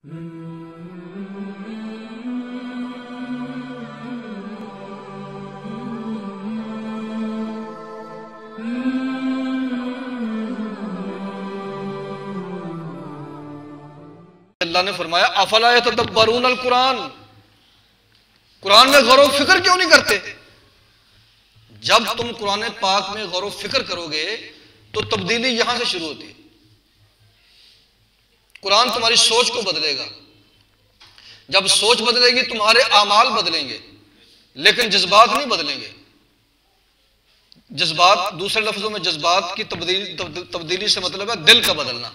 اللہ نے فرمایا افلا یتدبرون القرآن، قرآن میں غور و فکر کیوں نہیں کرتے؟ جب تم قرآن پاک میں غور و فکر کرو گے تو تبدیلی یہاں سے شروع ہوتی ہے۔ قرآن تمہاری سوچ کو بدلے گا، جب سوچ بدلے گی تمہارے اعمال بدلیں گے، لیکن جذبات نہیں بدلیں گے۔ جذبات، دوسرے لفظوں میں جذبات کی تبدیلی سے مطلب ہے دل کا بدلنا۔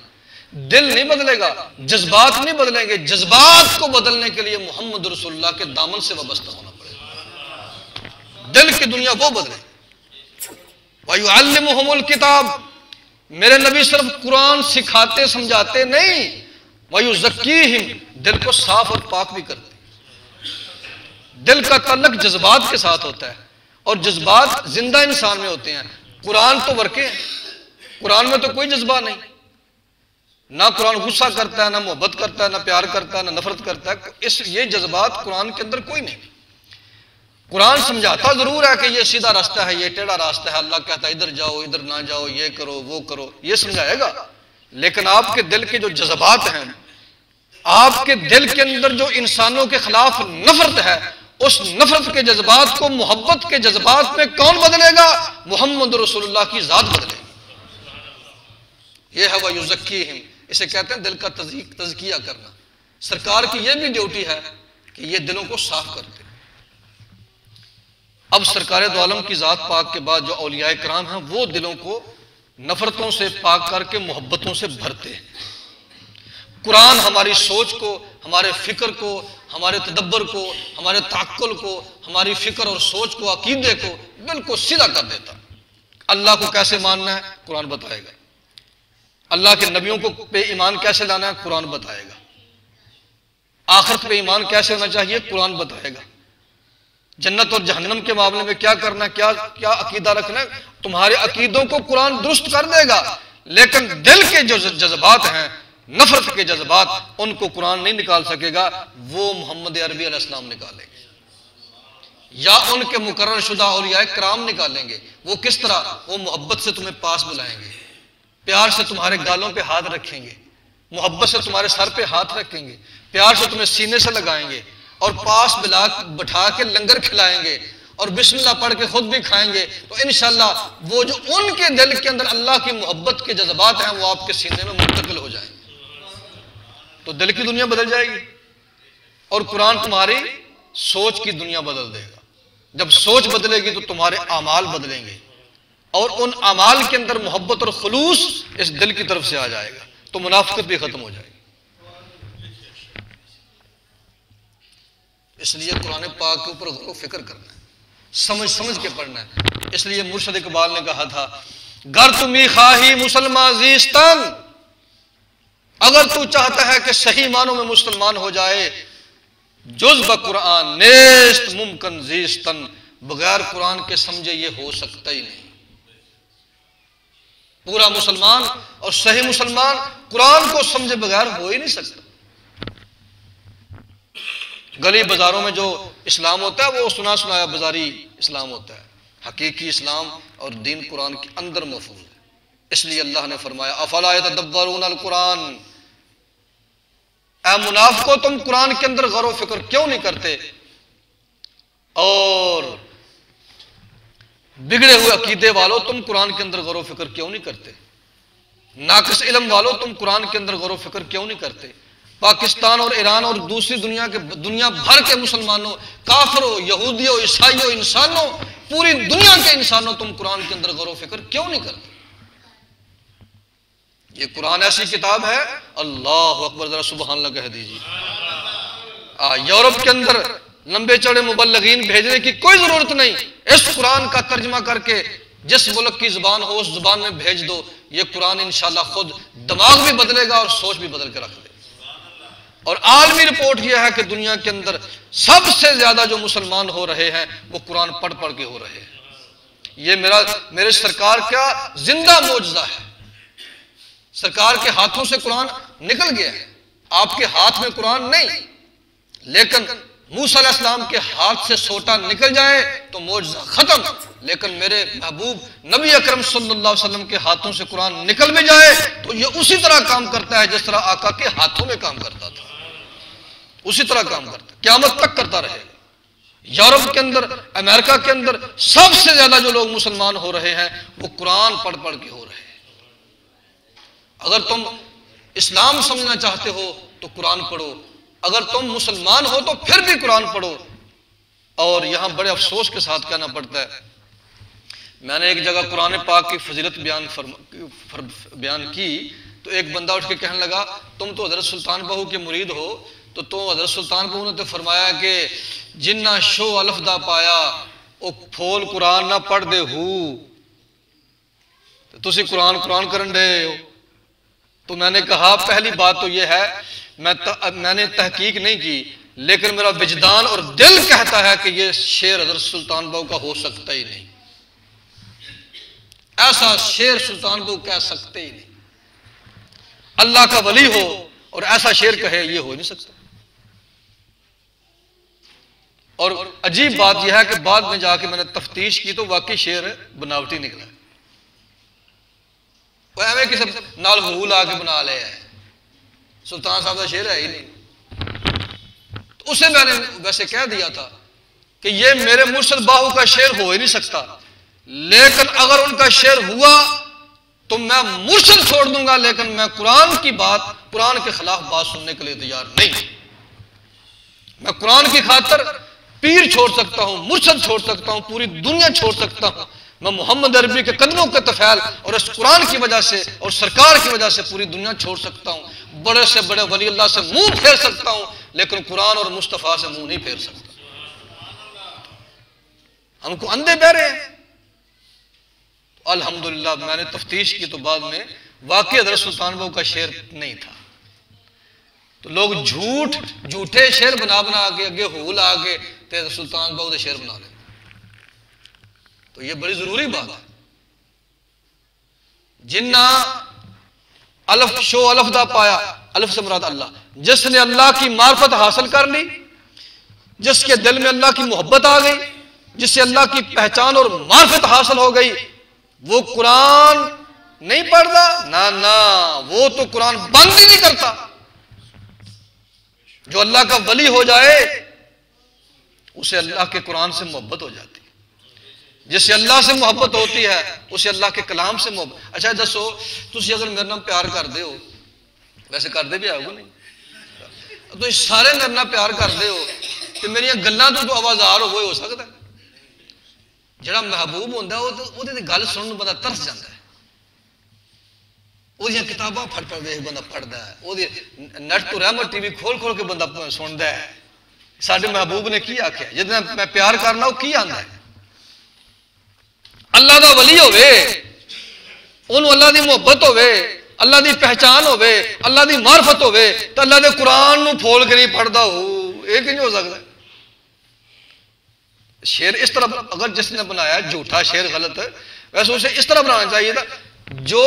دل نہیں بدلے گا، جذبات نہیں بدلیں گے۔ جذبات کو بدلنے کے لیے محمد رسول اللہ کے دامن سے وابستہ ہونا پڑے گا، دل کی دنیا وہ بدلے۔ وَيُعَلِّمُهُمُ الْكِتَابَ، میرے نبی صرف قرآن سکھاتے سمجھاتے نہیں، وَيُزَكِّيهِمْ، دل کو صاف اور پاک بھی کرتے۔ دل کا تعلق جذبات کے ساتھ ہوتا ہے، اور جذبات زندہ انسان میں ہوتے ہیں۔ قرآن تو ورکے ہیں، قرآن میں تو کوئی جذبہ نہیں، نہ قرآن غصہ کرتا ہے، نہ محبت کرتا ہے، نہ پیار کرتا ہے، نہ نفرت کرتا ہے۔ یہ جذبات قرآن کے اندر کوئی نہیں۔ قرآن سمجھاتا ضرور ہے کہ یہ سیدھا راستہ ہے، یہ ٹیڑھا راستہ ہے، اللہ کہتا ہے ادھر جاؤ ادھر نہ جاؤ، یہ کرو وہ کرو، یہ سمجھائے گا۔ لیکن آپ کے دل کے جو جذبات ہیں، آپ کے دل کے اندر جو انسانوں کے خلاف نفرت ہے، اس نفرت کے جذبات کو محبت کے جذبات میں کون بدلے گا؟ محمد رسول اللہ کی ذات بدلے گی۔ یہ ہے وَيُزَكِّيهِمْ، اسے کہتے ہیں دل کا تزکیہ کرنا۔ سرکار کی یہ بھی ڈیوٹی ہے کہ یہ دلوں کو صاف کرتے۔ اب سرکار دو عالم کی ذات پاک کے بعد جو اولیاء کرام ہیں، وہ دلوں کو نفرتوں سے پاک کر کے محبتوں سے بھرتے ہیں۔ قرآن ہماری سوچ کو، ہمارے فکر کو، ہمارے تدبر کو، ہمارے تعقل کو، ہماری فکر اور سوچ کو، عقیدے کو بالکل سیدھا کر دیتا۔ اللہ کو کیسے ماننا ہے قرآن بتائے گا، اللہ کے نبیوں کو پہ ایمان کیسے لانا ہے قرآن بتائے گا، آخرت پہ ایمان کیسے ہونا چاہیے قرآن بتائے گا، جنت اور جہنم کے معاملے میں کیا کرنا ہے، کیا عقیدہ رکھنا ہے، تمہارے عقیدوں کو قرآن درست کر دے گا۔ لیکن دل کے جو جذبات ہیں، نفرت کے جذبات، ان کو قرآن نہیں نکال سکے گا، وہ محمد عربی علیہ السلام نکالیں گے، یا ان کے مقرر شدہ اولیاء کرام نکالیں گے۔ وہ کس طرح؟ وہ محبت سے تمہیں پاس بلائیں گے، پیار سے تمہارے گالوں پہ ہاتھ رکھیں گے، محبت سے تمہارے سر پہ ہاتھ رکھیں گے، پیار سے تمہیں سینے سے لگائیں گے، اور پاس بٹھا کے لنگر کھلائیں گے، اور بسم اللہ پڑھ کے خود بھی کھائیں گے۔ تو انشاءاللہ وہ جو ان کے دل کے اندر اللہ کی محبت کے جذبات ہیں، وہ آپ کے سینے میں منتقل ہو جائیں گے، تو دل کی دنیا بدل جائے گی، اور قرآن تمہاری سوچ کی دنیا بدل دے گا۔ جب سوچ بدلے گی تو تمہارے اعمال بدلیں گے، اور ان اعمال کے اندر محبت اور خلوص اس دل کی طرف سے آ جائے گا، تو منافقت بھی ختم ہو جائے گی۔ اس لیے قرآن پاک کے اوپر غور و فکر کرنا ہے، سمجھ کے پڑھنا ہے۔ اس لیے مرشد اقبال نے کہا تھا، گر تمی خواہی مسلمان زیستن، اگر تو چاہتا ہے کہ صحیح معنوں میں مسلمان ہو جائے، جز بقرآن نیست ممکن زیستن، بغیر قرآن کے سمجھے یہ ہو سکتا ہی نہیں۔ پورا مسلمان اور صحیح مسلمان قرآن کو سمجھے بغیر ہو ہی نہیں سکتا۔ گلی بازاروں میں جو اسلام ہوتا ہے وہ سنا سنایا بازاری اسلام ہوتا ہے، حقیقی اسلام اور دین قرآن کے اندر محفوظ ہے۔ اس لیے اللہ نے فرمایا افلا یتدبرون القرآن، اے منافقو تم قرآن کے اندر غور و فکر کیوں نہیں کرتے، اور بگڑے ہوئے عقیدے والو تم قرآن کے اندر غور و فکر کیوں نہیں کرتے، ناقص علم والو تم قرآن کے اندر غور و فکر کیوں نہیں کرتے۔ پاکستان اور ایران اور دوسری دنیا بھر کے مسلمانوں، کافروں، یہودیوں، عیسائیوں، انسانوں، پوری دنیا کے انسانوں، تم قرآن کے اندر غور و فکر کیوں نہیں کرتے؟ یہ قرآن ایسی کتاب ہے، اللہ اکبر، ذرا سبحان اللہ کہہ دیجیے۔ یورپ کے اندر لمبے چوڑے مبلغین بھیجنے کی کوئی ضرورت نہیں، اس قرآن کا ترجمہ کر کے جس ملک کی زبان ہو اس زبان میں بھیج دو، یہ قرآن انشاءاللہ خود دماغ بھی بدلے گا اور سوچ بھی بدل کے رکھ دے۔ اور عالمی رپورٹ یہ ہے کہ دنیا کے اندر سب سے زیادہ جو مسلمان ہو رہے ہیں وہ قرآن پڑھ کے ہو رہے ہیں۔ یہ میرے سرکار کا زندہ معجزہ ہے، سرکار کے ہاتھوں سے قرآن نکل گیا ہے، آپ کے ہاتھ میں قرآن نہیں، لیکن موسیٰ علیہ السلام کے ہاتھ سے سوٹا نکل جائے تو معجزہ ختم، لیکن میرے محبوب نبی اکرم صلی اللہ علیہ وسلم کے ہاتھوں سے قرآن نکل بھی جائے تو یہ اسی طرح کام کرتا ہے جس طرح آقا کے ہاتھوں میں کام کرتا تھا، اسی طرح کام کرتا ہے، قیامت تک کرتا رہے گا۔ یورپ کے اندر، امریکہ کے اندر سب سے زیادہ جو لوگ مسلمان ہو رہے ہیں وہ قرآن پڑھ پڑھ کے ہو رہے ہیں۔ اگر تم اسلام سمجھنا چاہتے ہو تو قرآن پڑھو، اگر تم مسلمان ہو تو پھر بھی قرآن پڑھو۔ اور یہاں بڑے افسوس کے ساتھ کہنا پڑتا ہے، میں نے ایک جگہ قرآن پاک کی فضیلت بیان کی تو ایک بندہ اٹھ کے کہنے لگا تم تو حضرت سلطان بہو کے مرید ہو، تو حضرت سلطان بہو نے تو فرمایا کہ جنہ شو الف دا پایا او پھول قرآن نہ پڑھ دے ہو، تو تسی قرآن کرن دے ہو۔ تو میں نے کہا پہلی بات تو یہ ہے میں نے تحقیق نہیں کی، لیکن میرا وجدان اور دل کہتا ہے کہ یہ شعر حضرت سلطان بہو کا ہو سکتا ہی نہیں، ایسا شعر سلطان بہو کہہ سکتے ہی نہیں، اللہ کا ولی ہو اور ایسا شعر کہے یہ ہو نہیں سکتا۔ اور عجیب بات یہ ہے کہ بعد میں جا کے میں نے تفتیش کی تو واقعی شعر بناوٹی نکلا، وہ ایویں کسی نال غول آ کے بنا لے ہے، سلطان صاحب کا شعر ہے ہی نہیں۔ تو اسے میں نے ویسے کہہ دیا تھا کہ یہ میرے مرشد باہو کا شعر ہو ہی نہیں سکتا، لیکن اگر ان کا شعر ہوا تو میں مرشد چھوڑ دوں گا، لیکن میں قرآن کی بات، قرآن کے خلاف بات سننے کے لیے تیار نہیں۔ میں قرآن کی خاطر پیر چھوڑ سکتا ہوں، مرشد چھوڑ سکتا ہوں، پوری دنیا چھوڑ سکتا ہوں، میں محمد عربی کے قدموں کے طفیل اور اس قرآن کی وجہ سے اور سرکار کی وجہ سے پوری دنیا چھوڑ سکتا ہوں، بڑے سے بڑے ولی اللہ سے منہ پھیر سکتا ہوں، لیکن قرآن اور مصطفیٰ سے منہ نہیں پھیر سکتا۔ ہم کو اندھے بہرے ہیں۔ الحمدللہ میں نے تفتیش کی تو بعد میں واقعی حضرت سلطان بہو کا شعر نہیں تھا، تو لوگ جھوٹے شعر بنا کے اگے حول آ کے تے سلطان بہو دے شعر بنا لیں، تو یہ بڑی ضروری بات ہے۔ جنہ الف شو الف دا پایا، الف سے مراد اللہ، جس نے اللہ کی معرفت حاصل کر لی، جس کے دل میں اللہ کی محبت آ گئی، جس سے اللہ کی پہچان اور معرفت حاصل ہو گئی، وہ قرآن نہیں پڑھتا، نہ وہ تو قرآن بند ہی نہیں کرتا۔ جو اللہ کا ولی ہو جائے اسے اللہ کے قرآن سے محبت ہو جاتی ہے، جس سے اللہ سے محبت ہوتی ہے اسے اللہ کے کلام سے محبت۔ اچھا دسو تسی اگر میرے نام پیار کر دے ہو، ویسے کر دے بھی آؤ نہیں، تو سارے میرے نام پیار کر دے ہو تو میری گلاں تو آوازار ہو سکتا ہے۔ جڑا محبوب ہوتا ہے وہ گل سننے بندہ ترس جاتا ہے، وہ کتاباں پڑھ ویخ بندہ پڑھتا ہے، وہ نیٹ تو رحمت ٹی وی کھول کے بندہ سنتا ہے سارے محبوب نے کی آخیا، جتنا میں پیار کرنا وہ کی آتا ہے۔ اللہ دا ولی ہوئے، انہوں اللہ دی محبت ہوئے، اللہ دی پہچان ہوئے، اللہ دی معرفت ہوئے، تو اللہ دے قرآن نو پھول کے نہیں پڑھتا ہو، یہ نہیں ہو سکتا۔ شعر اس طرح اگر جس نے بنایا جھوٹا شعر غلط ہے، ویسے اسے اس طرح بنانا چاہیے تھا جو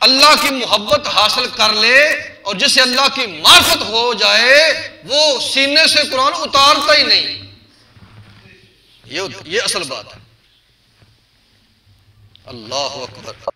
اللہ کی محبت حاصل کر لے اور جسے اللہ کی معرفت ہو جائے وہ سینے سے قرآن اتارتا ہی نہیں، یہ اصل بات ہے۔ اللہ اکبر۔